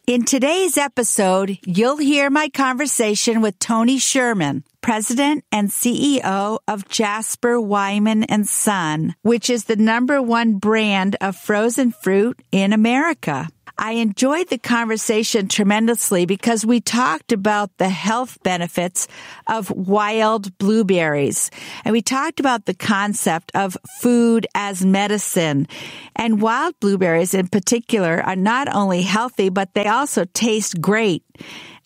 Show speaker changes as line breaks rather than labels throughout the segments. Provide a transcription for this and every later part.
In today's episode, you'll hear my conversation with Tony Shurman, President and CEO of Jasper, Wyman and Son, which is the #1 brand of frozen fruit in America. I enjoyed the conversation tremendously because we talked about the health benefits of wild blueberries. And we talked about the concept of food as medicine. And wild blueberries in particular are not only healthy, but they also taste great.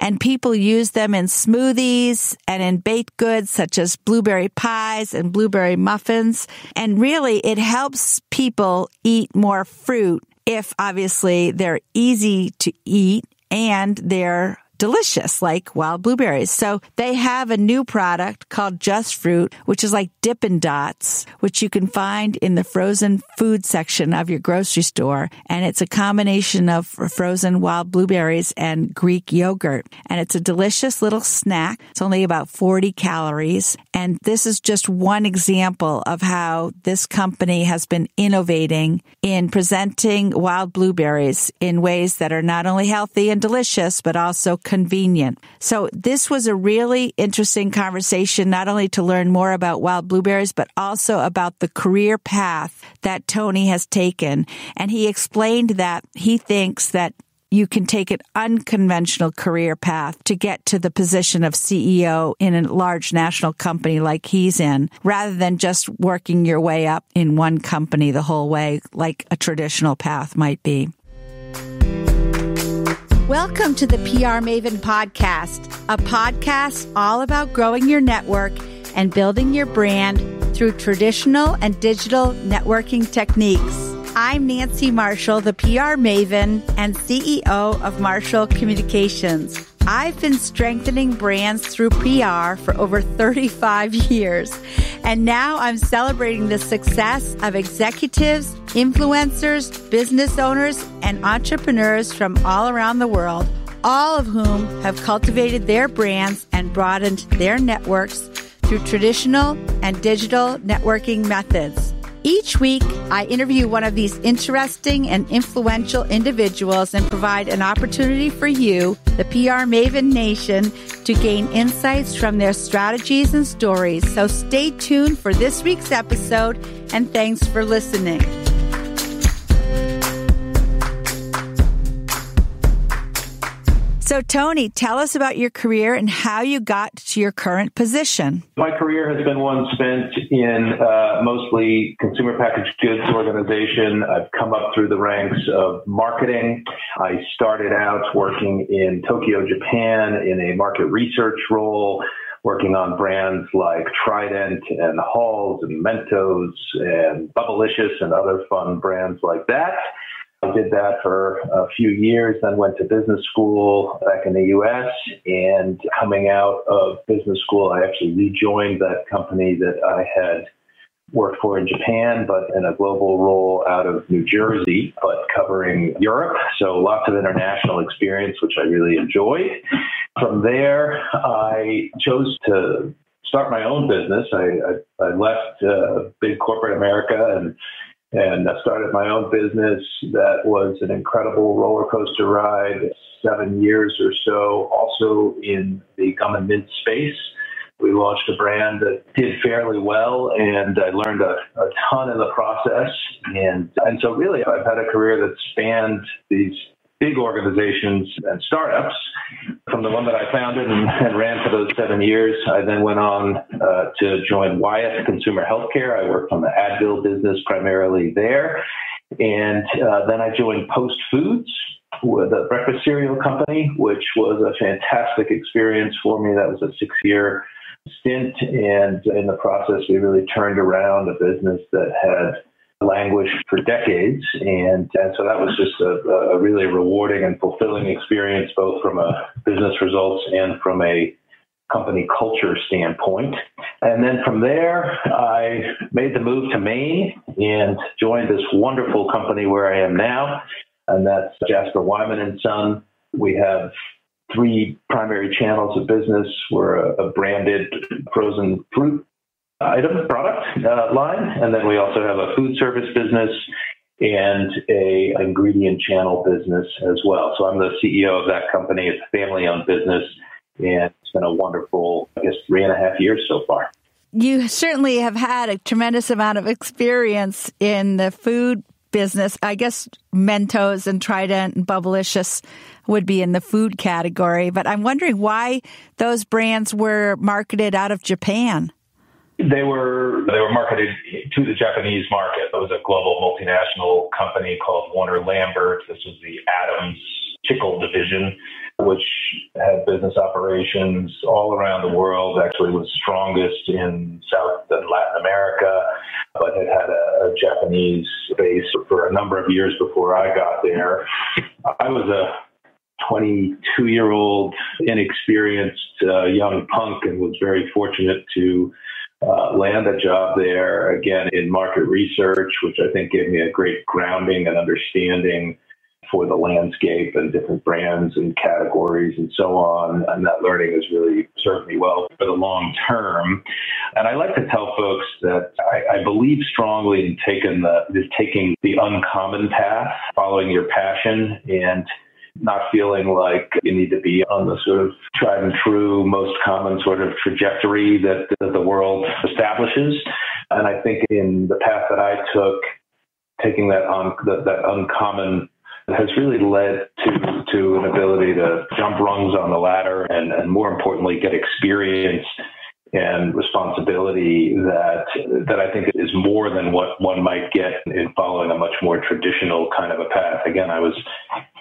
And people use them in smoothies and in baked goods such as blueberry pies and blueberry muffins. And really, it helps people eat more fruit if obviously they're easy to eat and they're delicious, like wild blueberries. So they have a new product called Just Fruit, which is like Dippin' Dots, which you can find in the frozen food section of your grocery store. And it's a combination of frozen wild blueberries and Greek yogurt. And it's a delicious little snack. It's only about 40 calories. And this is just one example of how this company has been innovating in presenting wild blueberries in ways that are not only healthy and delicious, but also convenient. So this was a really interesting conversation, not only to learn more about wild blueberries, but also about the career path that Tony has taken. And he explained that he thinks that you can take an unconventional career path to get to the position of CEO in a large national company like he's in, rather than just working your way up in one company the whole way, like a traditional path might be. Welcome to the PR Maven Podcast, a podcast all about growing your network and building your brand through traditional and digital networking techniques. I'm Nancy Marshall, the PR Maven and CEO of Marshall Communications. I've been strengthening brands through PR for over 35 years, and now I'm celebrating the success of executives, influencers, business owners, and entrepreneurs from all around the world, all of whom have cultivated their brands and broadened their networks through traditional and digital networking methods. Each week, I interview one of these interesting and influential individuals and provide an opportunity for you, the PR Maven Nation, to gain insights from their strategies and stories. So stay tuned for this week's episode, and thanks for listening. So, Tony, tell us about your career and how you got to your current position.
My career has been one spent in mostly consumer packaged goods organization. I've come up through the ranks of marketing. I started out working in Tokyo, Japan in a market research role, working on brands like Trident and Halls and Mentos and Bubblicious and other fun brands like that. I did that for a few years, then went to business school back in the U.S. And coming out of business school, I actually rejoined that company that I had worked for in Japan, but in a global role out of New Jersey, but covering Europe. So lots of international experience, which I really enjoyed. From there, I chose to start my own business. I left big corporate America and I started my own business that was an incredible roller coaster ride, 7 years or so, also in the gum and mint space. We launched a brand that did fairly well, and I learned a ton in the process. And so really, I've had a career that spanned these big organizations and startups. From the one that I founded and ran for those 7 years, I then went on to join Wyeth Consumer Healthcare. I worked on the Advil business primarily there. And then I joined Post Foods, with a breakfast cereal company, which was a fantastic experience for me. That was a 6-year stint. And in the process, we really turned around a business that had languished for decades. And so that was just a really rewarding and fulfilling experience, both from a business results and from a company culture standpoint. And then from there, I made the move to Maine and joined this wonderful company where I am now, and that's Jasper, Wyman and Son. We have 3 primary channels of business. We're a branded frozen fruit product line, and then we also have a food service business and a ingredient channel business as well. So I'm the CEO of that company. It's a family-owned business, and it's been a wonderful, 3.5 years so far.
You certainly have had a tremendous amount of experience in the food business. I guess Mentos and Trident and Bubblicious would be in the food category, but I'm wondering why those brands were marketed out of Japan.
They were marketed to the Japanese market. It was a global multinational company called Warner Lambert. This was the Adams Chickle division, which had business operations all around the world, actually was strongest in South and Latin America, but had a Japanese base for a number of years before I got there. I was a 22-year-old, inexperienced young punk and was very fortunate to land a job there, again, in market research, which I think gave me a great grounding and understanding for the landscape and different brands and categories and so on. And that learning has really served me well for the long term. And I like to tell folks that I believe strongly in taking the uncommon path, following your passion, and not feeling like you need to be on the sort of tried and true, most common sort of trajectory that the world establishes. And I think in the path that I took, taking that uncommon has really led to an ability to jump rungs on the ladder and more importantly, get experience and responsibility that I think is more than what one might get in following a much more traditional kind of a path. Again,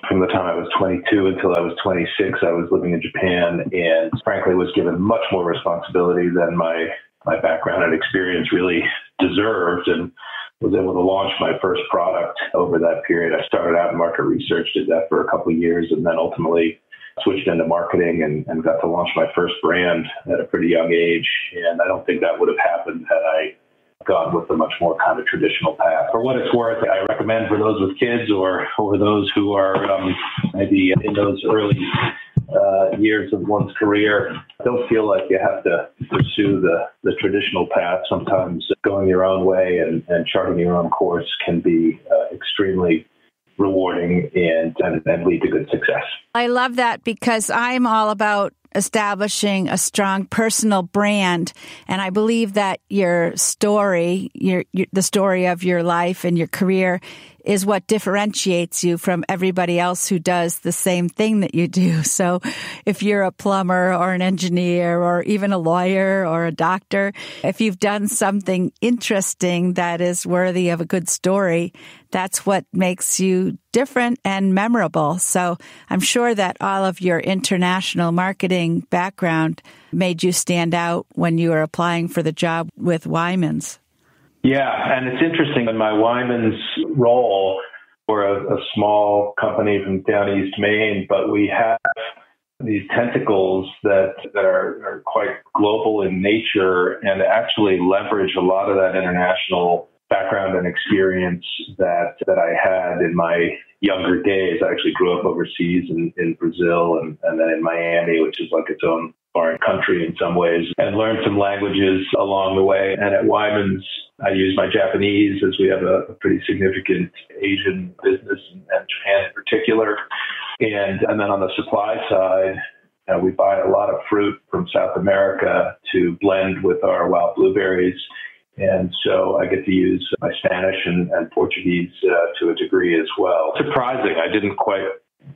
from the time I was 22 until I was 26, I was living in Japan and frankly was given much more responsibility than my background and experience really deserved, and was able to launch my first product over that period. I started out in market research, did that for a couple of years, and then ultimately switched into marketing and got to launch my first brand at a pretty young age. And I don't think that would have happened had I gone with a much more kind of traditional path. For what it's worth, I recommend for those with kids or those who are maybe in those early years of one's career, don't feel like you have to pursue the traditional path. Sometimes going your own way and charting your own course can be extremely rewarding and lead to good success. I
love that because I'm all about establishing a strong personal brand. And I believe that your story, the story of your life and your career is what differentiates you from everybody else who does the same thing that you do. So if you're a plumber or an engineer or even a lawyer or a doctor, if you've done something interesting that is worthy of a good story, that's what makes you different and memorable. So I'm sure that all of your international marketing background made you stand out when you were applying for the job with Wyman's.
Yeah, and it's interesting in my Wyman's role, we're a small company from down East Maine, but we have these tentacles that are quite global in nature and actually leverage a lot of that international background and experience that I had in my younger days. I actually grew up overseas in Brazil and then in Miami, which is like its own foreign country in some ways, and learned some languages along the way. And at Wyman's, I use my Japanese as we have a pretty significant Asian business and Japan in particular. And then on the supply side, we buy a lot of fruit from South America to blend with our wild blueberries. And so I get to use my Spanish and Portuguese to a degree as well. Surprising, I didn't quite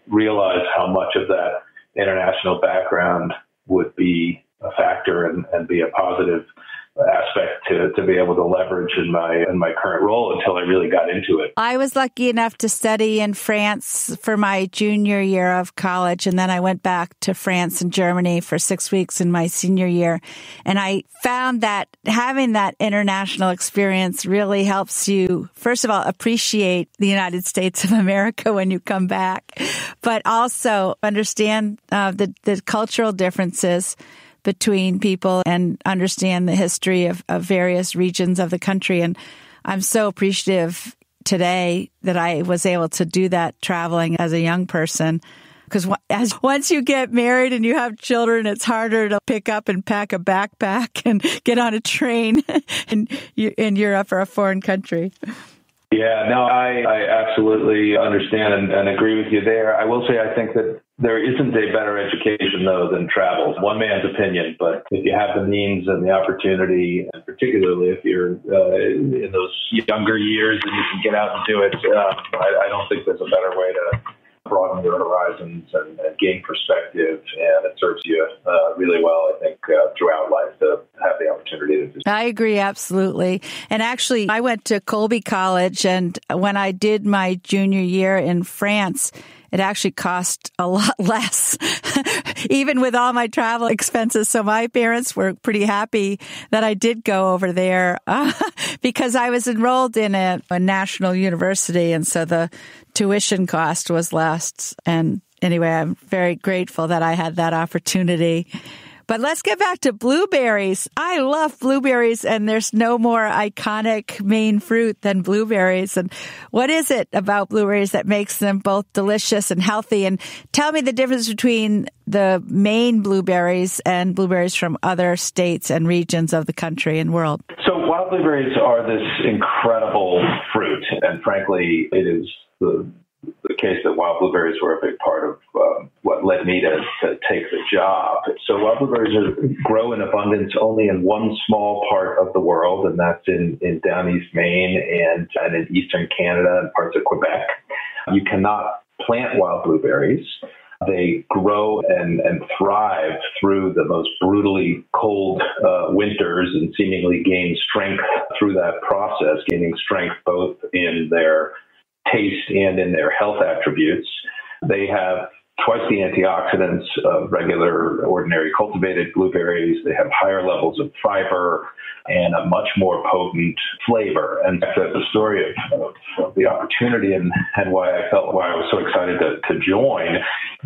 realize how much of that international background would be a factor and be a positive aspect to be able to leverage in my current role until I really got into it.
I was lucky enough to study in France for my junior year of college, and then I went back to France and Germany for 6 weeks in my senior year. And I found that having that international experience really helps you, first of all, appreciate the United States of America when you come back, but also understand the cultural differences between people and understand the history of various regions of the country. And I'm so appreciative today that I was able to do that traveling as a young person. Because once you get married and you have children, it's harder to pick up and pack a backpack and get on a train in Europe or a foreign country.
Yeah, no, I absolutely understand and agree with you there. I will say I think that there isn't a better education, though, than travel. One man's opinion, but if you have the means and the opportunity, and particularly if you're in those younger years and you can get out and do it, I don't think there's a better way to broaden your horizons and gain perspective, and it serves you really well, I think, throughout life to have the opportunity to do so.
I agree, absolutely. And actually, I went to Colby College, and when I did my junior year in France, it actually cost a lot less, even with all my travel expenses. So my parents were pretty happy that I did go over there because I was enrolled in a national university. And so the tuition cost was less. And anyway, I'm very grateful that I had that opportunity. But let's get back to blueberries. I love blueberries, and there's no more iconic Maine fruit than blueberries. And what is it about blueberries that makes them both delicious and healthy? And tell me the difference between the Maine blueberries and blueberries from other states and regions of the country and world.
So wild blueberries are this incredible fruit, and frankly, it is the case that wild blueberries were a big part of what led me to take the job. So wild blueberries grow in abundance only in one small part of the world, and that's in down east Maine and in eastern Canada and parts of Quebec. You cannot plant wild blueberries. They grow and thrive through the most brutally cold winters and seemingly gain strength through that process, gaining strength both in their taste and in their health attributes. They have twice the antioxidants of regular, ordinary cultivated blueberries. They have higher levels of fiber and a much more potent flavor. And that's the story of the opportunity and why I was so excited to join.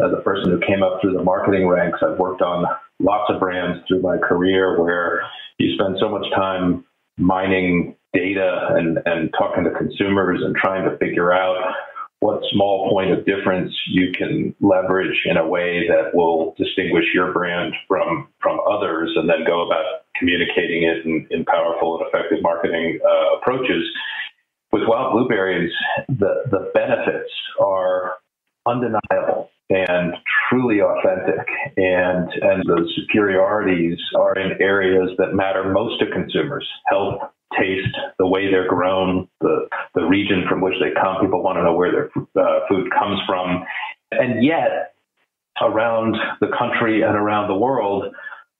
As a person who came up through the marketing ranks, I've worked on lots of brands through my career where you spend so much time mining data and talking to consumers and trying to figure out what small point of difference you can leverage in a way that will distinguish your brand from others, and then go about communicating it in powerful and effective marketing approaches. With wild blueberries, the benefits are undeniable and truly authentic, and the superiorities are in areas that matter most to consumers: health, taste, the way they're grown, the region from which they come. People want to know where their food comes from. And yet, around the country and around the world,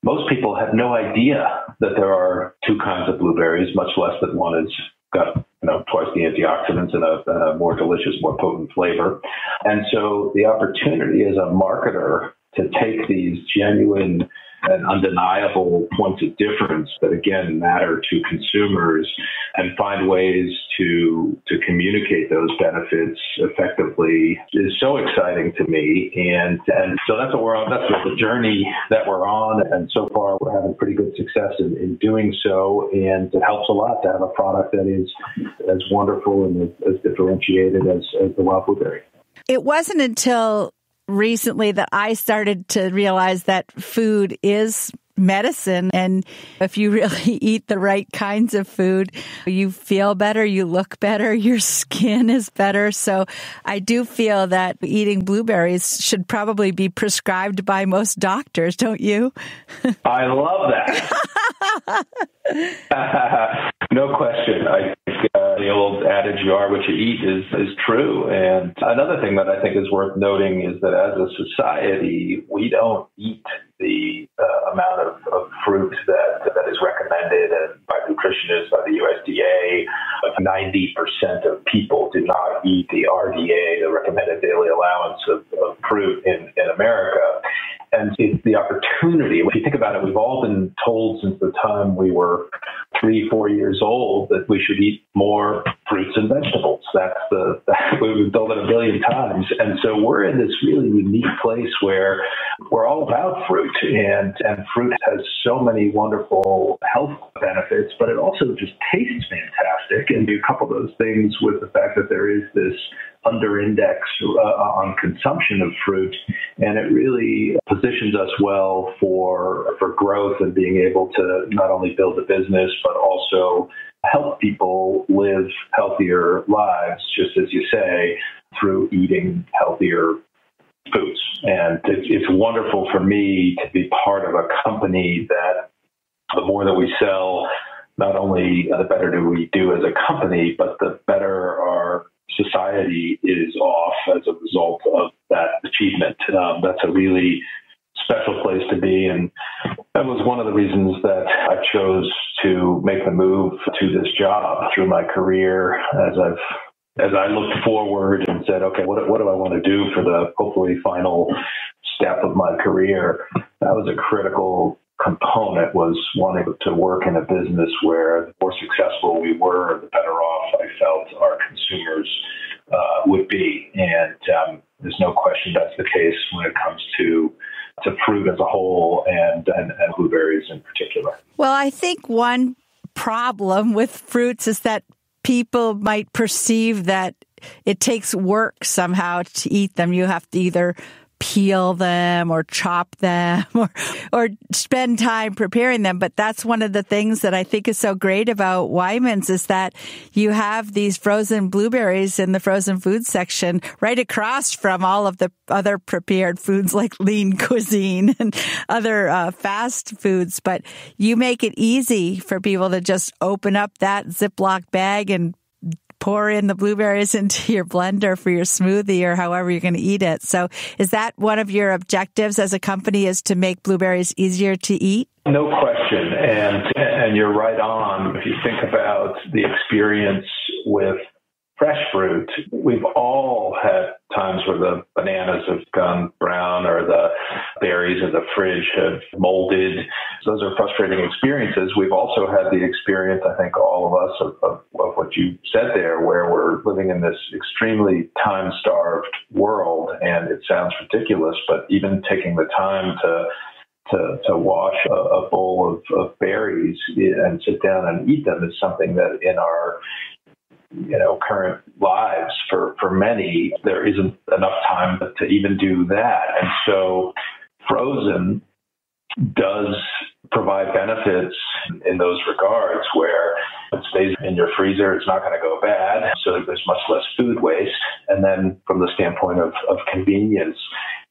most people have no idea that there are two kinds of blueberries, much less that one has got twice the antioxidants and a more delicious, more potent flavor. And so the opportunity as a marketer to take these genuine and undeniable points of difference that, again, matter to consumers and find ways to communicate those benefits effectively is so exciting to me. And so that's what we're on. That's the journey that we're on. And so far, we're having pretty good success in doing so. And it helps a lot to have a product that is as wonderful and as differentiated as the wild blueberry.
It wasn't until recently that I started to realize that food is medicine. And if you really eat the right kinds of food, you feel better, you look better, your skin is better. So I do feel that eating blueberries should probably be prescribed by most doctors, don't you?
I love that. No question. I think the old adage, you are what you eat, is true. And another thing that I think is worth noting is that as a society, we don't eat the amount of fruit that is recommended by nutritionists, by the USDA. 90% of people do not eat the RDA, the recommended daily allowance of fruit in America. And it's the opportunity. If you think about it, we've all been told since the time we were 3-4 years old that we should eat more fruits and vegetables. We've been told it a billion times. And so we're in this really unique place where we're all about fruit, and fruit has so many wonderful health benefits, but it also just tastes fantastic. And you couple those things with the fact that there is this under-index on consumption of fruit, and it really positions us well for growth and being able to not only build a business, but also help people live healthier lives, just as you say, through eating healthier foods. And it's wonderful for me to be part of a company that the more that we sell, not only the better do we do as a company, but the better our society is off as a result of that achievement. That's a really special place to be. And that was one of the reasons that I chose to make the move to this job through my career as I looked forward and said, okay, what do I want to do for the hopefully final step of my career? That was a critical component, was wanting to work in a business where the more successful we were, the better off I felt our consumers would be. And there's no question that's the case when it comes to fruit as a whole and blueberries in particular.
Well, I think one problem with fruits is that people might perceive that it takes work somehow to eat them. You have to either peel them or chop them or spend time preparing them. But that's one of the things that I think is so great about Wyman's is that you have these frozen blueberries in the frozen food section right across from all of the other prepared foods like lean cuisine and other fast foods. But you make it easy for people to just open up that Ziploc bag and pour in the blueberries into your blender for your smoothie or however you're going to eat it. So is that one of your objectives as a company, is to make blueberries easier to eat?
No question. And you're right on. If you think about the experience with fresh fruit, we've all had times where the bananas have gone brown or the berries in the fridge have molded. Those are frustrating experiences. We've also had the experience, I think all of us, of what you said there, where we're living in this extremely time-starved world. And it sounds ridiculous, but even taking the time to wash a bowl of berries and sit down and eat them is something that in our current lives for many, there isn't enough time to even do that. And so frozen does provide benefits in those regards where it stays in your freezer, it's not going to go bad, so there's much less food waste. And then from the standpoint of convenience,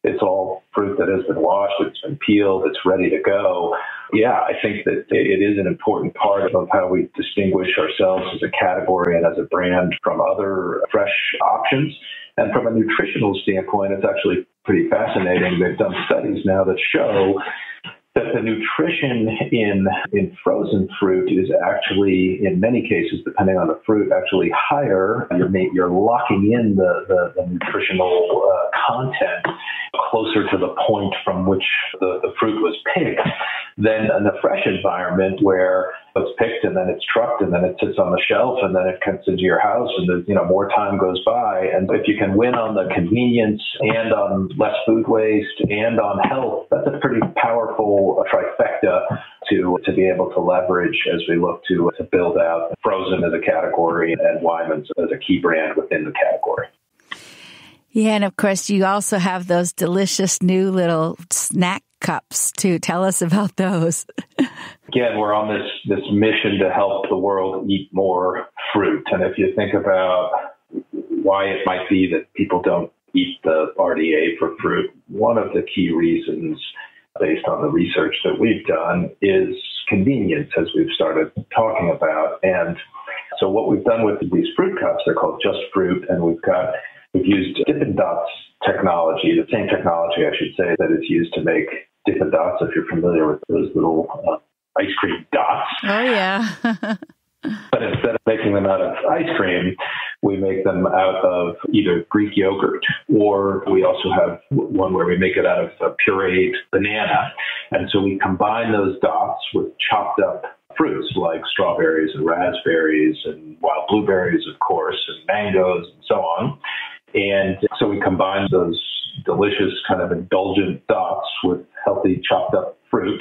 it's all fruit that has been washed, it's been peeled, it's ready to go. Yeah, I think that it is an important part of how we distinguish ourselves as a category and as a brand from other fresh options. And from a nutritional standpoint, it's actually pretty fascinating. They've done studies now that show that the nutrition in frozen fruit is actually, in many cases, depending on the fruit, actually higher. You're locking in the nutritional content closer to the point from which the fruit was picked than in the fresh environment where it's picked and then it's trucked and then it sits on the shelf and then it comes into your house and more time goes by. And if you can win on the convenience and on less food waste and on health, that's a pretty powerful trifecta to be able to leverage as we look to build out frozen as a category and Wyman's as a key brand within the category.
Yeah, and of course, you also have those delicious new little snack cups too. Tell us about those.
Again, we're on this mission to help the world eat more fruit. And if you think about why it might be that people don't eat the RDA for fruit, one of the key reasons, based on the research that we've done, is convenience, as we've started talking about. And so what we've done with these fruit cups, they're called Just Fruit, and we've used Dippin' Dots technology, the same technology, I should say, that is used to make Dippin' Dots, if you're familiar with those little ice cream dots.
Oh, yeah.
But instead of making them out of ice cream, we make them out of either Greek yogurt, or we also have one where we make it out of a pureed banana. And so we combine those dots with chopped up fruits like strawberries and raspberries and wild blueberries, of course, and mangoes and so on. And so we combine those delicious kind of indulgent dots with healthy chopped up fruit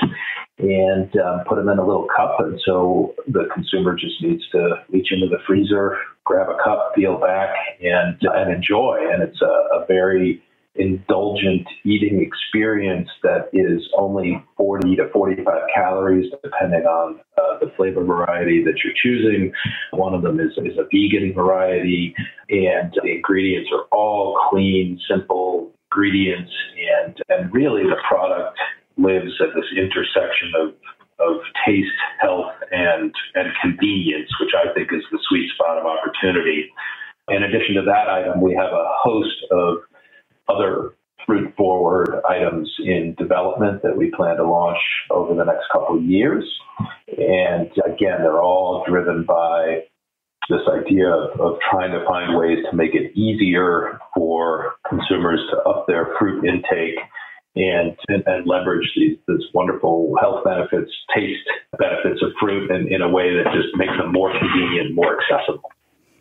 and put them in a little cup. And so the consumer just needs to reach into the freezer, grab a cup, peel back, and enjoy. And it's a very indulgent eating experience that is only 40 to 45 calories, depending on the flavor variety that you're choosing. One of them is a vegan variety, and the ingredients are all clean, simple ingredients, and really the product lives at this intersection of taste, health, and convenience, which I think is the sweet spot of opportunity. In addition to that item, we have a host of other fruit-forward items in development that we plan to launch over the next couple of years. And again, they're all driven by this idea of trying to find ways to make it easier for consumers to up their fruit intake and leverage this wonderful health benefits, taste benefits of fruit in a way that just makes them more convenient, more accessible.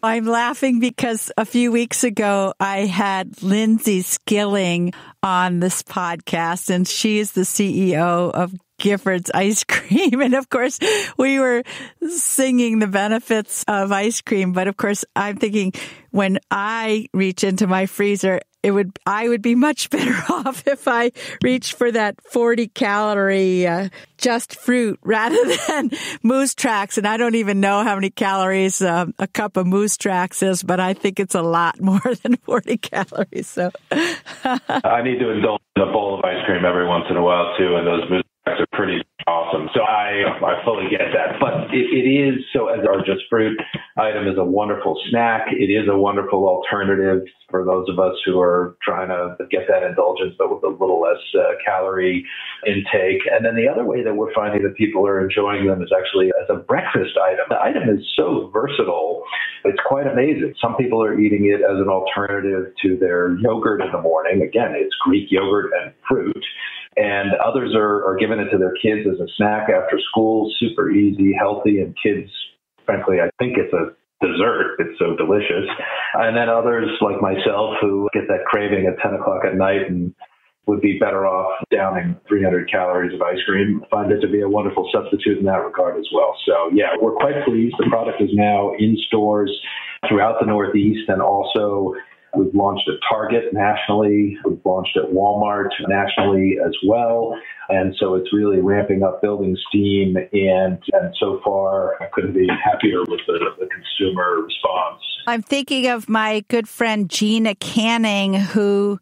I'm laughing because a few weeks ago, I had Lindsay Skilling on this podcast, and she's the CEO of Gifford's Ice Cream. And of course, we were singing the benefits of ice cream. But of course, I'm thinking when I reach into my freezer, I would be much better off if I reached for that 40-calorie just fruit rather than Moose Tracks. And I don't even know how many calories a cup of Moose Tracks is, but I think it's a lot more than 40 calories. So
I need to indulge in a bowl of ice cream every once in a while too, and those Moose Tracks are pretty awesome. So I fully get that. But it is, so as our just fruit item is a wonderful snack. It is a wonderful alternative for those of us who are trying to get that indulgence, but with a little less calorie intake. And then the other way that we're finding that people are enjoying them is actually as a breakfast item. The item is so versatile. It's quite amazing. Some people are eating it as an alternative to their yogurt in the morning. Again, it's Greek yogurt and fruit. And others are giving it to their kids as a snack after school, super easy, healthy, and kids, frankly, I think it's a dessert. It's so delicious. And then others like myself who get that craving at 10 o'clock at night and would be better off downing 300 calories of ice cream, find it to be a wonderful substitute in that regard as well. So yeah, we're quite pleased. The product is now in stores throughout the Northeast, and also we've launched at Target nationally. We've launched at Walmart nationally as well. And so it's really ramping up, building steam. And so far, I couldn't be happier with the consumer response.
I'm thinking of my good friend Gina Canning, who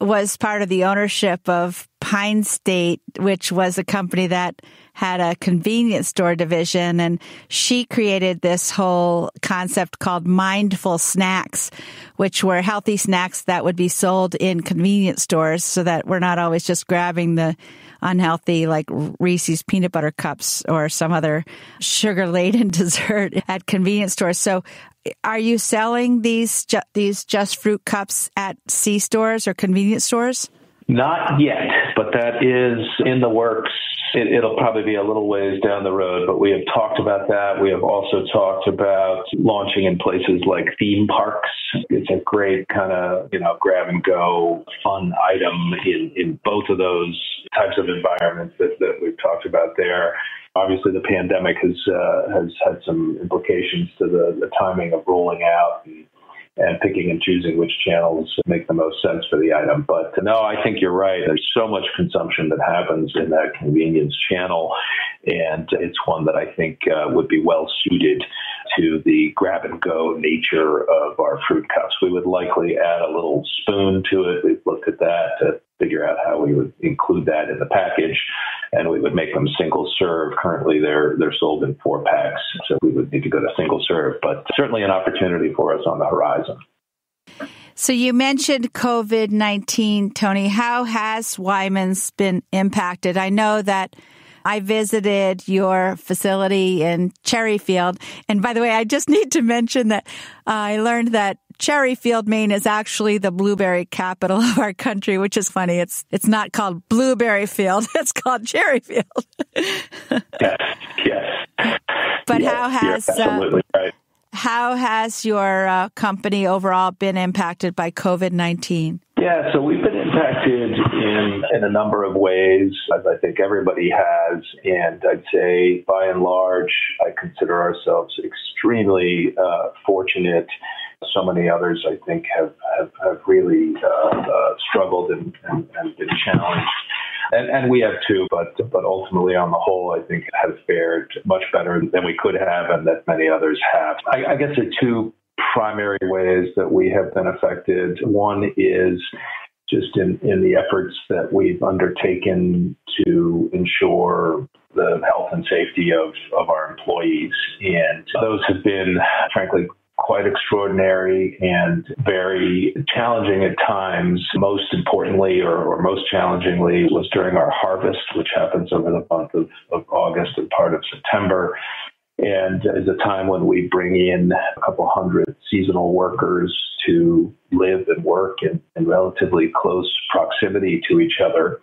was part of the ownership of Pine State, which was a company that had a convenience store division, and she created this whole concept called mindful snacks, which were healthy snacks that would be sold in convenience stores so that we're not always just grabbing the unhealthy like Reese's peanut butter cups or some other sugar-laden dessert at convenience stores. So are you selling these just fruit cups at C-stores or convenience stores?
Not yet, but that is in the works. It'll probably be a little ways down the road, but we have talked about that. We have also talked about launching in places like theme parks. It's a great kind of, grab and go fun item in both of those types of environments that we've talked about there. Obviously, the pandemic has had some implications to the timing of rolling out and picking and choosing which channels make the most sense for the item. But no, I think you're right. There's so much consumption that happens in that convenience channel, and it's one that I think would be well suited to the grab-and-go nature of our fruit cups. We would likely add a little spoon to it. We've looked at that to figure out how we would include that in the package, and we would make them single-serve. Currently, they're sold in 4-packs, so we would need to go to single-serve, but certainly an opportunity for us on the horizon.
So you mentioned COVID-19, Tony. How has Wyman's been impacted? I know that I visited your facility in Cherryfield. And by the way, I just need to mention that I learned that Cherryfield, Maine is actually the blueberry capital of our country, which is funny. It's not called Blueberry Field. It's called Cherryfield.
Yes.
But
yes,
how has
absolutely right.
How has your company overall been impacted by COVID-19?
Yeah, so we've been impacted in a number of ways, as I think everybody has. And I'd say, by and large, I consider ourselves extremely fortunate so many others, I think, have really struggled and been challenged. And we have too, but ultimately on the whole, I think it has fared much better than we could have and that many others have. I guess there are two primary ways that we have been affected. One is just in the efforts that we've undertaken to ensure the health and safety of our employees. And those have been, frankly, quite extraordinary and very challenging at times. Most importantly, or most challengingly, was during our harvest, which happens over the month of August and part of September. And is a time when we bring in a couple hundred seasonal workers to live and work in relatively close proximity to each other.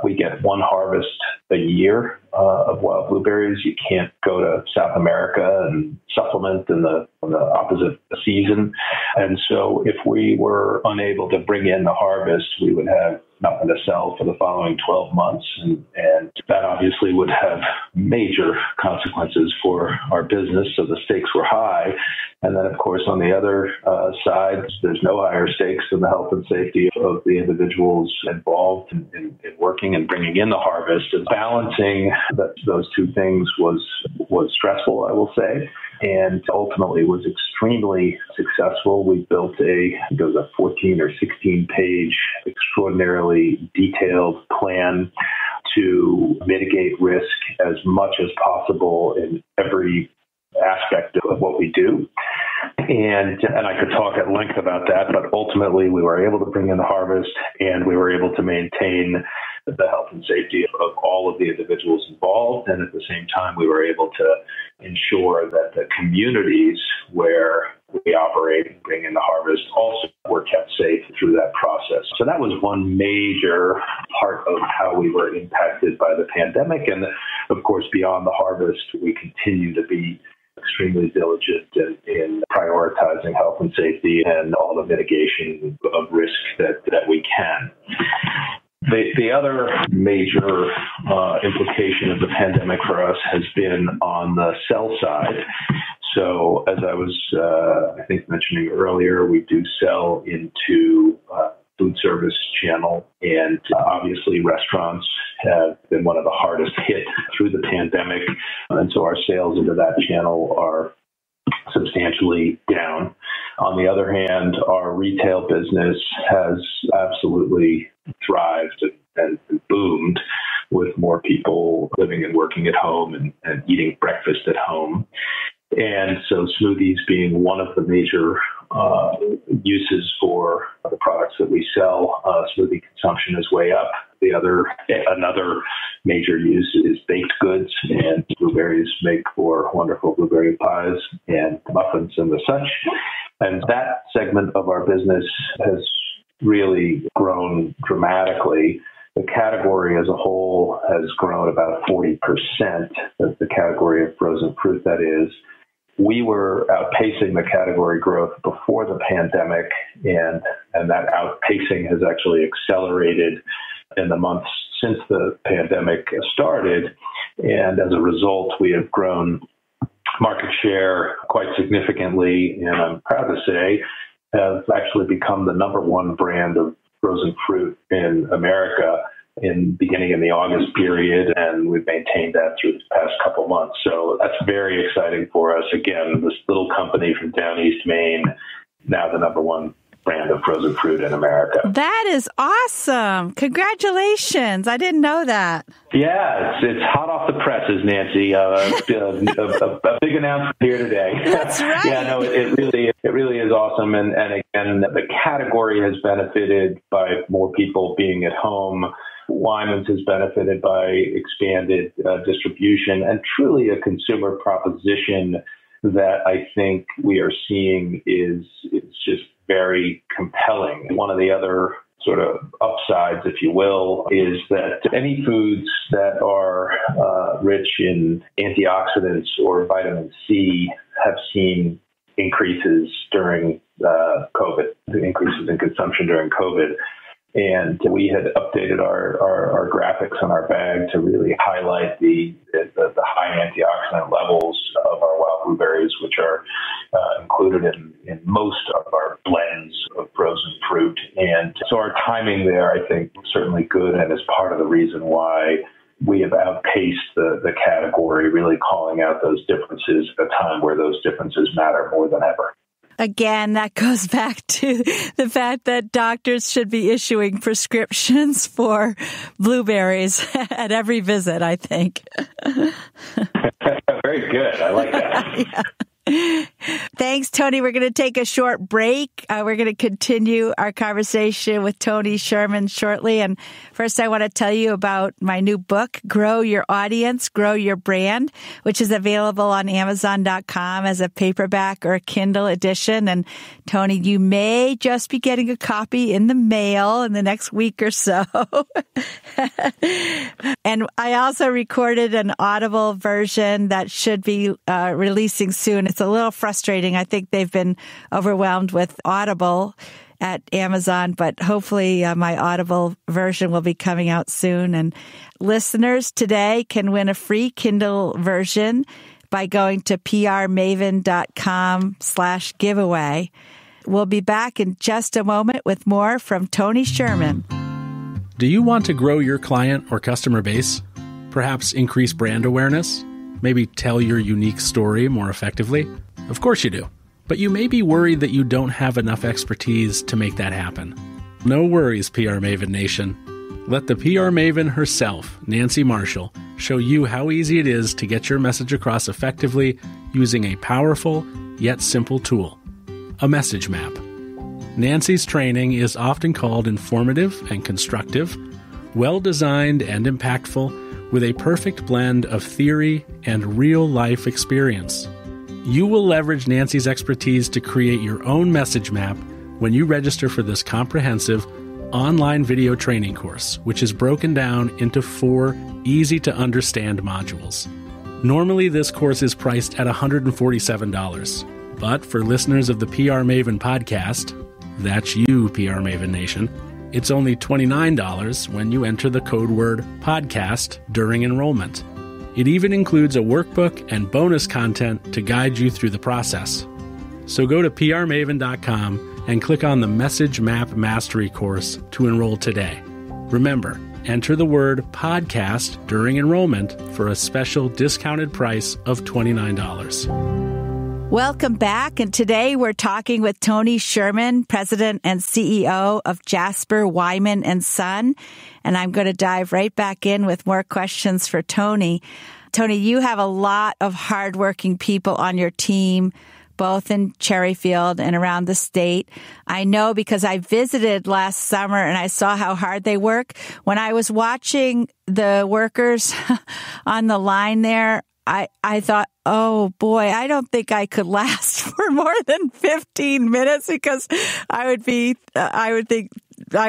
We get one harvest a year of wild blueberries. You can't go to South America and supplement in the opposite season. And so if we were unable to bring in the harvest, we would have nothing to sell for the following 12 months. And that obviously would have major consequences for our business. So the stakes were high. And then, of course, on the other side, there's no higher stakes than the health and safety of the individuals involved in working and bringing in the harvest. And balancing those two things was stressful, I will say, and ultimately was extremely successful. We built a 14 or 16-page, extraordinarily detailed plan to mitigate risk as much as possible in every aspect of what we do. And I could talk at length about that, but ultimately we were able to bring in the harvest and we were able to maintain the health and safety of all of the individuals involved. And at the same time, we were able to ensure that the communities where we operate and bring in the harvest also were kept safe through that process. So that was one major part of how we were impacted by the pandemic. And of course, beyond the harvest, we continue to be extremely diligent in prioritizing health and safety and all the mitigation of risk that we can. The other major implication of the pandemic for us has been on the sell side. So as I was, I think, mentioning earlier, we do sell into food service channel, and obviously restaurants have been one of the hardest hit through the pandemic. And so our sales into that channel are substantially down. On the other hand, our retail business has absolutely thrived and boomed with more people living and working at home and eating breakfast at home. And so smoothies being one of the major uses for the products that we sell, smoothie consumption is way up. Another major use is baked goods, and blueberries make for wonderful blueberry pies and muffins and the such. And that segment of our business has really grown dramatically. The category as a whole has grown about 40%. That's the category of frozen fruit, that is. We were outpacing the category growth before the pandemic, and that outpacing has actually accelerated in the months since the pandemic started. And as a result, we have grown market share quite significantly, and I'm proud to say have actually become the number one brand of frozen fruit in America beginning in the August period, and we've maintained that through the past couple months. So that's very exciting for us. Again, this little company from down East Maine, now the number one brand of frozen fruit in America.
That is awesome. Congratulations. I didn't know that.
Yeah, it's hot off the presses, Nancy. A big announcement here today.
That's right.
Yeah, no, it really is awesome. And again, the category has benefited by more people being at home. Wyman's has benefited by expanded distribution and truly a consumer proposition that I think we are seeing is just very compelling. One of the other sort of upsides, if you will, is that any foods that are rich in antioxidants or vitamin C have seen increases during COVID, increases in consumption during COVID. And we had updated our graphics on our bag to really highlight the high antioxidant levels of our wild blueberries, which are included in most of our blends of frozen fruit. And so our timing there, I think, was certainly good and is part of the reason why we have outpaced the category, really calling out those differences at a time where those differences matter more than ever.
Again, that goes back to the fact that doctors should be issuing prescriptions for blueberries at every visit, I think.
Very good. I like that.
Yeah. Thanks, Tony. We're going to take a short break. We're going to continue our conversation with Tony Shurman shortly. And first, I want to tell you about my new book, Grow Your Audience, Grow Your Brand, which is available on Amazon.com as a paperback or a Kindle edition. And Tony, you may just be getting a copy in the mail in the next week or so. And I also recorded an Audible version that should be releasing soon. It's a little frustrating. I think they've been overwhelmed with Audible at Amazon, but hopefully my Audible version will be coming out soon. And listeners today can win a free Kindle version by going to prmaven.com/giveaway. We'll be back in just a moment with more from Tony Shurman.
Do you want to grow your client or customer base? Perhaps increase brand awareness? Maybe tell your unique story more effectively? Of course you do. But you may be worried that you don't have enough expertise to make that happen. No worries, PR Maven Nation. Let the PR Maven herself, Nancy Marshall, show you how easy it is to get your message across effectively using a powerful yet simple tool, a message map. Nancy's training is often called informative and constructive, well-designed and impactful, with a perfect blend of theory and real-life experience. You will leverage Nancy's expertise to create your own message map when you register for this comprehensive online video training course, which is broken down into 4 easy-to-understand modules. Normally, this course is priced at $147, but for listeners of the PR Maven podcast, that's you, PR Maven Nation, it's only $29 when you enter the code word podcast during enrollment. It even includes a workbook and bonus content to guide you through the process. So go to prmaven.com and click on the Message Map Mastery course to enroll today. Remember, enter the word podcast during enrollment for a special discounted price of $29.
Welcome back. And today we're talking with Tony Shurman, President and CEO of Jasper, Wyman and Son. And I'm going to dive right back in with more questions for Tony. Tony, you have a lot of hardworking people on your team, both in Cherryfield and around the state. I know because I visited last summer and I saw how hard they work. When I was watching the workers on the line there, I thought, oh boy, I don't think I could last for more than 15 minutes because I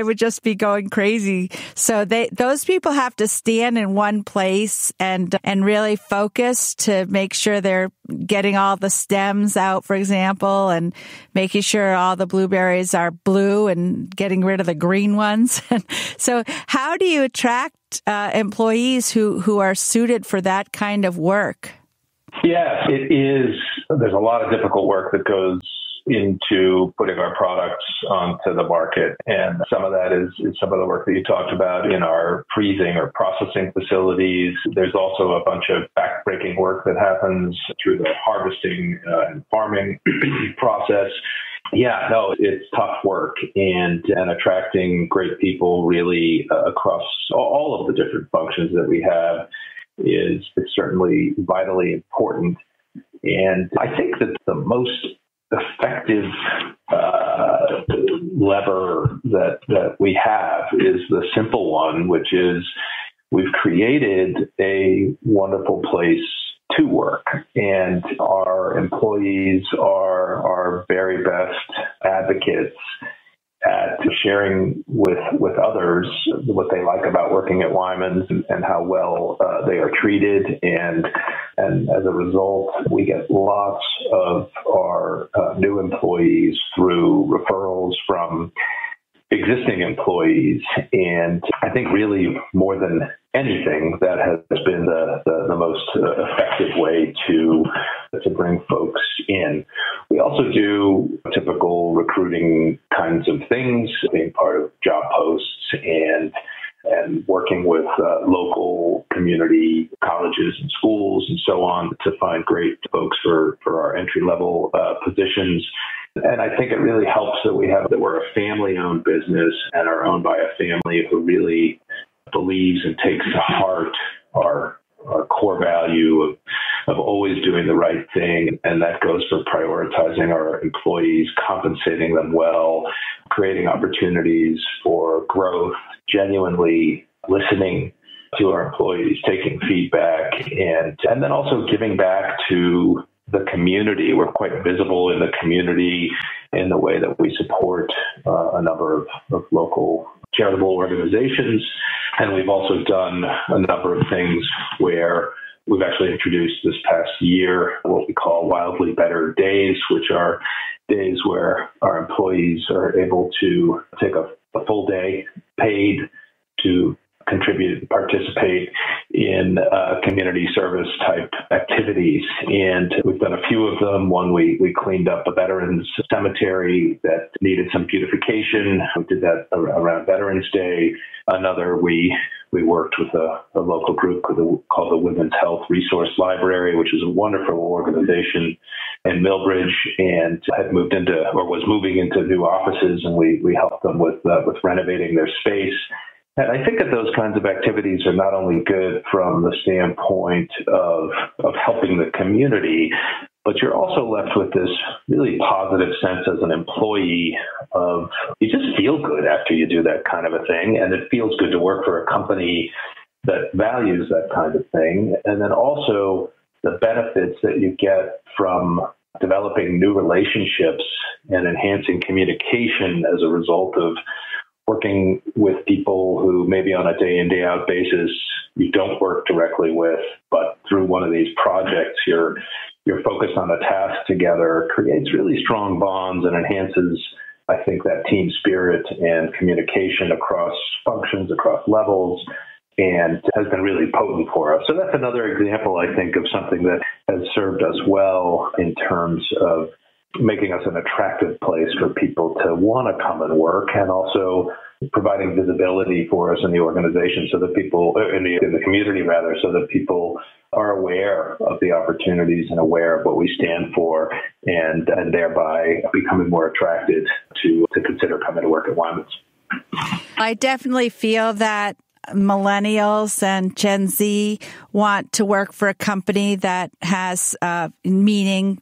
would just be going crazy. So those people have to stand in one place and really focus to make sure they're getting all the stems out, for example, and making sure all the blueberries are blue and getting rid of the green ones. So how do you attract employees who are suited for that kind of work?
Yes, it is. There's a lot of difficult work that goes into putting our products onto the market. And some of that is some of the work that you talked about in our freezing or processing facilities. There's also a bunch of backbreaking work that happens through the harvesting and farming process. Yeah, no, it's tough work and attracting great people really across all of the different functions that we have is certainly vitally important. And I think that the most effective lever that we have is the simple one, which is we've created a wonderful place to work, and our employees are our very best advocates at sharing with others what they like about working at Wyman's and how well they are treated. And as a result, we get lots of our new employees through referrals from existing employees. And I think really more than anything, that has been the most effective way to bring folks in. We also do typical recruiting kinds of things, being part of job posts and working with local community colleges and schools and so on to find great folks for our entry-level positions. And I think it really helps that we're a family-owned business and are owned by a family who really believes and takes to heart our core value of always doing the right thing. And that goes for prioritizing our employees, compensating them well, creating opportunities for growth, genuinely listening to our employees, taking feedback, and then also giving back to the community. We're quite visible in the community in the way that we support a number of local charitable organizations. And we've also done a number of things where we've actually introduced this past year what we call Wildly Better Days, which are days where our employees are able to take a full day paid to contribute and participate in community service type activities. And we've done a few of them. One, we cleaned up a veterans cemetery that needed some beautification. We did that around Veterans Day. Another, we worked with a local group called the Women's Health Resource Library, which is a wonderful organization in Millbridge, and was moving into new offices, and we helped them with renovating their space. And I think that those kinds of activities are not only good from the standpoint of helping the community, but you're also left with this really positive sense as an employee of you just feel good after you do that kind of a thing. And it feels good to work for a company that values that kind of thing. And then also the benefits that you get from developing new relationships and enhancing communication as a result of working with people who maybe on a day in, day out basis you don't work directly with, but through one of these projects you're focused on a task together, creates really strong bonds and enhances, I think, that team spirit and communication across functions, across levels, and has been really potent for us. So that's another example, I think, of something that has served us well in terms of making us an attractive place for people to want to come and work, and also providing visibility for us in the organization, so that people in the community rather, so that people are aware of the opportunities and aware of what we stand for, and thereby becoming more attracted to consider coming to work at Wyman's.
I definitely feel that millennials and Gen Z want to work for a company that has meaning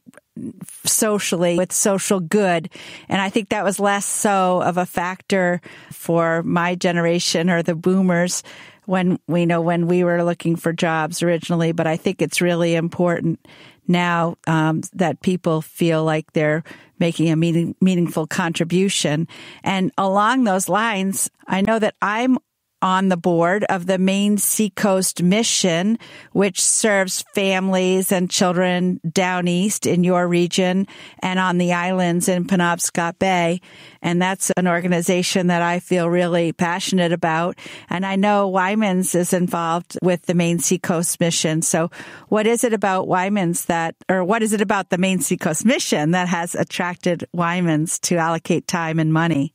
socially, with social good. And I think that was less so of a factor for my generation or the boomers when we were looking for jobs originally. But I think it's really important now that people feel like they're making a meaningful contribution. And along those lines, I know that I'm on the board of the Maine Seacoast Mission, which serves families and children down east in your region and on the islands in Penobscot Bay. And that's an organization that I feel really passionate about. And I know Wyman's is involved with the Maine Seacoast Mission. So what is it about Wyman's what is it about the Maine Seacoast Mission that has attracted Wyman's to allocate time and money?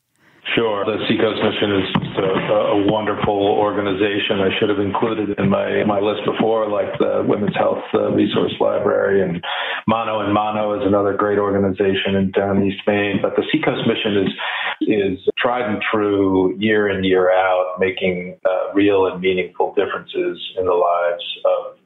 Sure. The Seacoast Mission is just a wonderful organization. I should have included in my list before, like the Women's Health Resource Library, and Mono is another great organization in down East Maine. But the Seacoast Mission is tried and true, year in, year out, making real and meaningful differences in the lives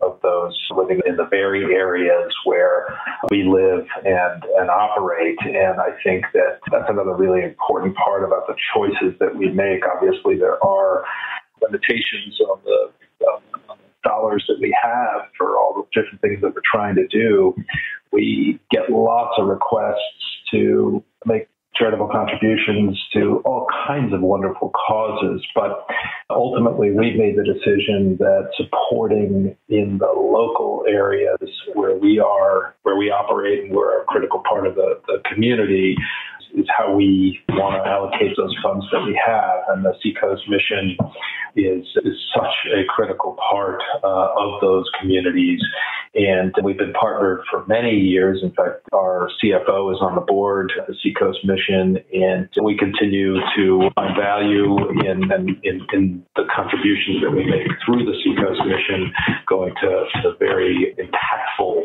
of those living in the very areas where we live and operate. And I think that's another really important part about the choices that we make. Obviously, there are limitations on the dollars that we have for all the different things that we're trying to do. We get lots of requests to make charitable contributions to all kinds of wonderful causes, but ultimately we've made the decision that supporting in the local areas where we operate and we're a critical part of the community how we want to allocate those funds that we have. And the Seacoast mission is such a critical part of those communities. And we've been partnered for many years. In fact, our CFO is on the board of the Seacoast mission, and we continue to find value in the contributions that we make through the Seacoast mission, going to very impactful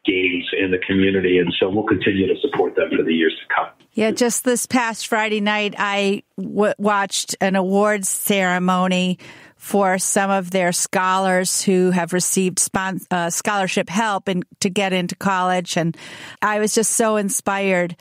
gains in the community. And so we'll continue to support them for the years to come.
Yeah, just this past Friday night, I watched an awards ceremony for some of their scholars who have received scholarship help to get into college. And I was just so inspired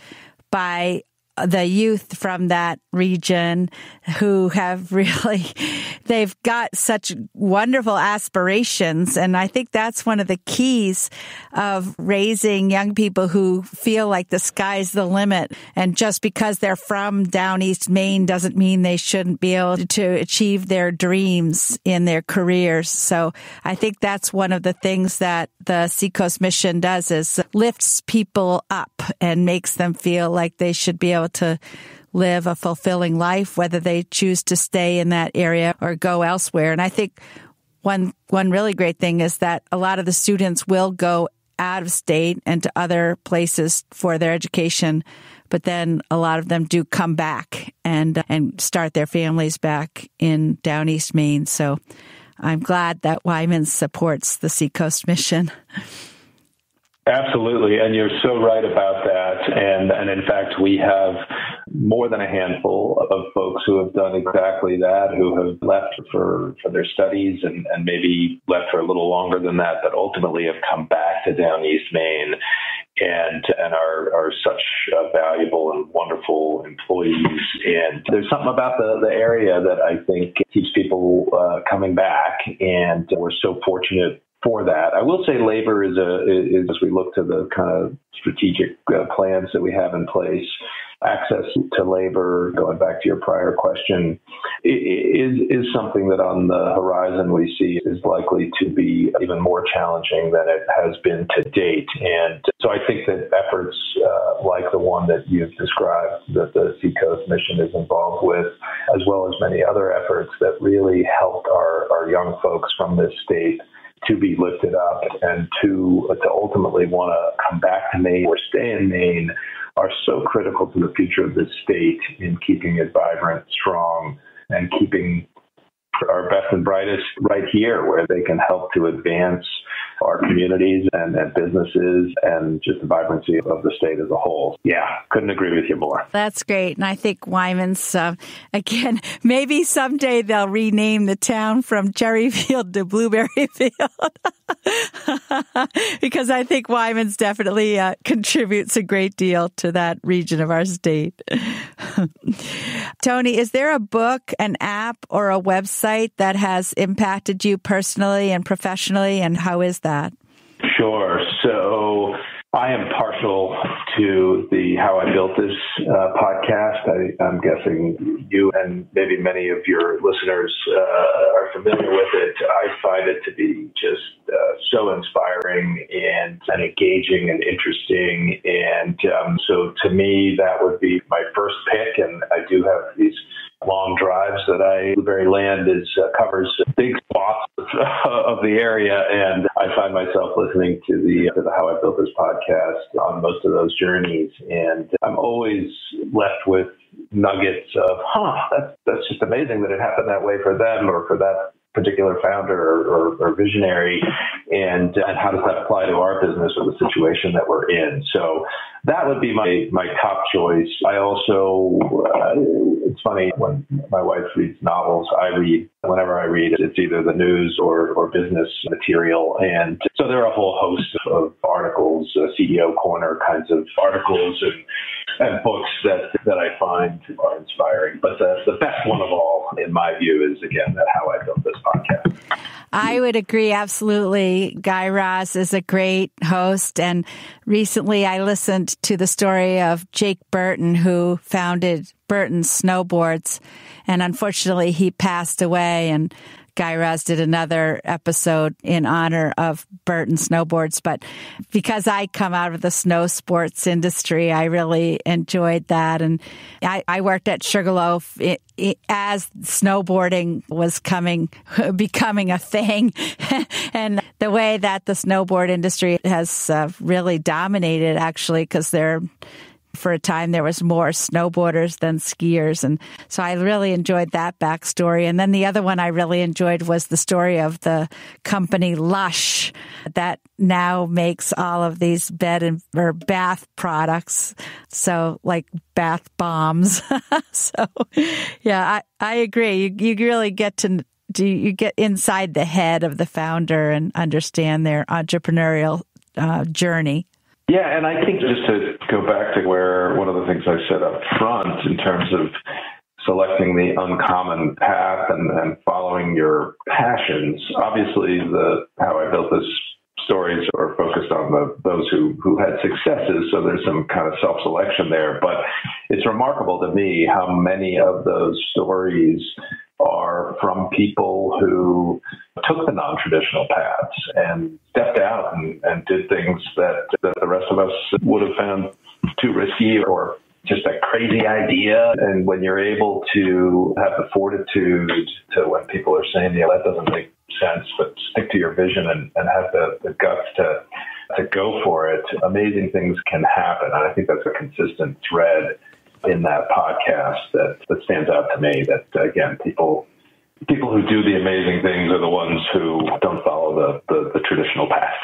by the youth from that region who have they've got such wonderful aspirations. And I think that's one of the keys of raising young people who feel like the sky's the limit. And just because they're from down East Maine doesn't mean they shouldn't be able to achieve their dreams in their careers. So I think that's one of the things that the Seacoast mission does, is lifts people up and makes them feel like they should be able to live a fulfilling life, whether they choose to stay in that area or go elsewhere. And I think one really great thing is that a lot of the students will go out of state and to other places for their education, but then a lot of them do come back and start their families back in down East Maine. So I'm glad that Wyman supports the Seacoast mission.
Absolutely. And you're so right about that. And in fact, we have more than a handful of folks who have done exactly that, who have left for their studies and maybe left for a little longer than that, but ultimately have come back to down East Maine and are such valuable and wonderful employees. And there's something about the area that I think keeps people coming back. And we're so fortunate for that. I will say labor is as we look to the kind of strategic plans that we have in place, access to labor, going back to your prior question, is something that on the horizon we see is likely to be even more challenging than it has been to date. And so I think that efforts like the one that you've described, that the Seacoast mission is involved with, as well as many other efforts that really help our young folks from this state to be lifted up and to ultimately want to come back to Maine or stay in Maine, are so critical to the future of this state in keeping it vibrant, strong, and keeping our best and brightest right here, where they can help to advance our communities and businesses and just the vibrancy of the state as a whole. Yeah, couldn't agree with you more.
That's great. And I think Wyman's, again, maybe someday they'll rename the town from Cherryfield to Blueberry Field. Because I think Wyman's definitely contributes a great deal to that region of our state. Tony, is there a book, an app, or a website that has impacted you personally and professionally, and how is that?
Sure. So I am partial to the How I Built This podcast. I'm guessing you and maybe many of your listeners are familiar with it. I find it to be just so inspiring and engaging and interesting. And so to me, that would be my first pick. And I do have these long drives that Blueberry Land covers big swaths of the area, and I find myself listening to the How I Built This podcast on most of those journeys, and I'm always left with nuggets of, that's just amazing that it happened that way for them or for that particular founder or visionary, and how does that apply to our business or the situation that we're in. So that would be my top choice. I also, it's funny, when my wife reads novels, whenever I read, it's either the news or business material. And so there are a whole host of articles, CEO Corner kinds of articles and books that I find are inspiring. But the best one of all, in my view, is, again, that How I Built This podcast.
I would agree, absolutely. Guy Raz is a great host. And recently I listened to the story of Jake Burton, who founded Burton Snowboards. And unfortunately, he passed away. And Guy Raz did another episode in honor of Burton snowboards. But because I come out of the snow sports industry, I really enjoyed that. And I worked at Sugarloaf as snowboarding was becoming a thing. And the way that the snowboard industry has really dominated, actually, because for a time, there was more snowboarders than skiers. And so I really enjoyed that backstory. And then the other one I really enjoyed was the story of the company Lush that now makes all of these or bath products. So like bath bombs. So yeah, I agree. You really get you get inside the head of the founder and understand their entrepreneurial journey.
Yeah, and I think just to go back to where one of the things I said up front in terms of selecting the uncommon path and following your passions, obviously how I built this stories are focused on those who had successes, so there's some kind of self-selection there. But it's remarkable to me how many of those stories are from people who took the non-traditional paths and stepped out and did things that the rest of us would have found too risky or just a crazy idea. And when you're able to have the fortitude to, when people are saying, yeah, that doesn't make sense, but stick to your vision and have the guts to go for it, amazing things can happen. And I think that's a consistent thread in that podcast that stands out to me, that, again, people who do the amazing things are the ones who don't follow the traditional path.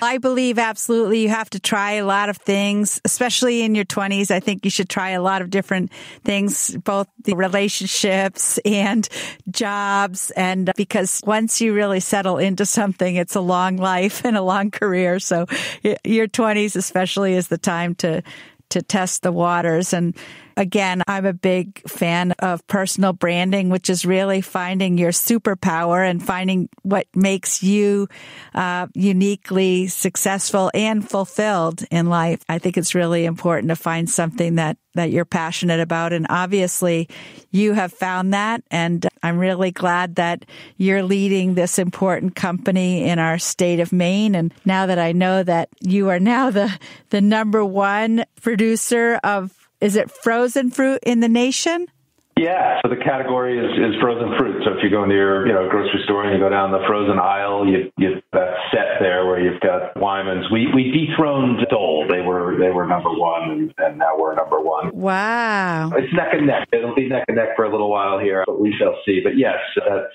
I believe absolutely you have to try a lot of things, especially in your 20s. I think you should try a lot of different things, both the relationships and jobs. And because once you really settle into something, it's a long life and a long career. So your 20s especially is the time to test the waters. And again, I'm a big fan of personal branding, which is really finding your superpower and finding what makes you uniquely successful and fulfilled in life. I think it's really important to find something that you're passionate about. And obviously, you have found that. And I'm really glad that you're leading this important company in our state of Maine. And now that I know that you are now the number one producer of, is it frozen fruit in the nation?
Yeah, so the category is frozen fruit. So if you go into your grocery store and you go down the frozen aisle, you that set there where you've got Wyman's. We dethroned Dole. They were number one, and now we're number one.
Wow.
It's neck and neck. It'll be neck and neck for a little while here, but we shall see. But yes,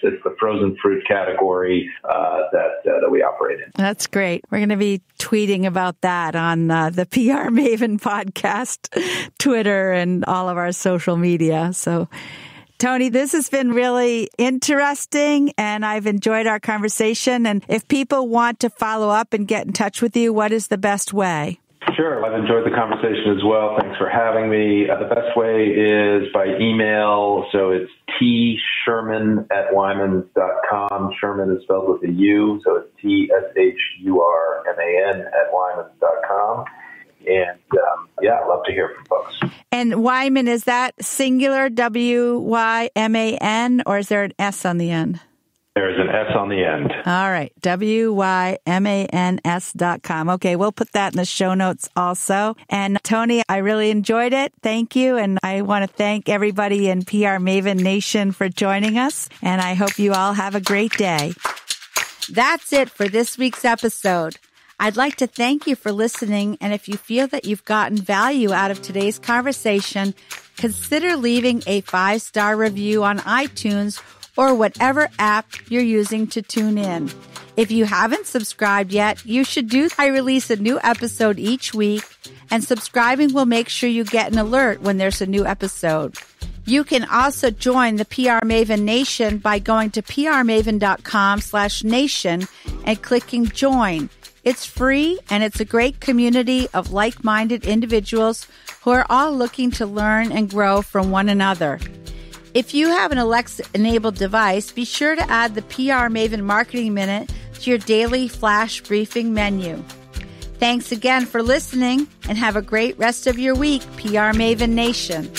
it's the frozen fruit category that we operate in.
That's great. We're going to be tweeting about that on the PR Maven podcast, Twitter, and all of our social media. So, Tony, this has been really interesting, and I've enjoyed our conversation. And if people want to follow up and get in touch with you, what is the best way?
Sure. I've enjoyed the conversation as well. Thanks for having me. The best way is by email. So it's tshurman@wyman.com. Shurman is spelled with a U, so it's TSHURMAN@wyman.com. And I'd love to hear from folks.
And Wyman, is that singular, WYMAN, or is there an S on the end?
There is an S on the end.
All right. WYMANS.com. Okay. We'll put that in the show notes also. And Tony, I really enjoyed it. Thank you. And I want to thank everybody in PR Maven Nation for joining us. And I hope you all have a great day. That's it for this week's episode. I'd like to thank you for listening. And if you feel that you've gotten value out of today's conversation, consider leaving a 5-star review on iTunes or whatever app you're using to tune in. If you haven't subscribed yet, you should do. I release a new episode each week, and subscribing will make sure you get an alert when there's a new episode. You can also join the PR Maven Nation by going to prmaven.com/nation and clicking join. It's free, and it's a great community of like-minded individuals who are all looking to learn and grow from one another. If you have an Alexa-enabled device, be sure to add the PR Maven Marketing Minute to your daily flash briefing menu. Thanks again for listening, and have a great rest of your week, PR Maven Nation.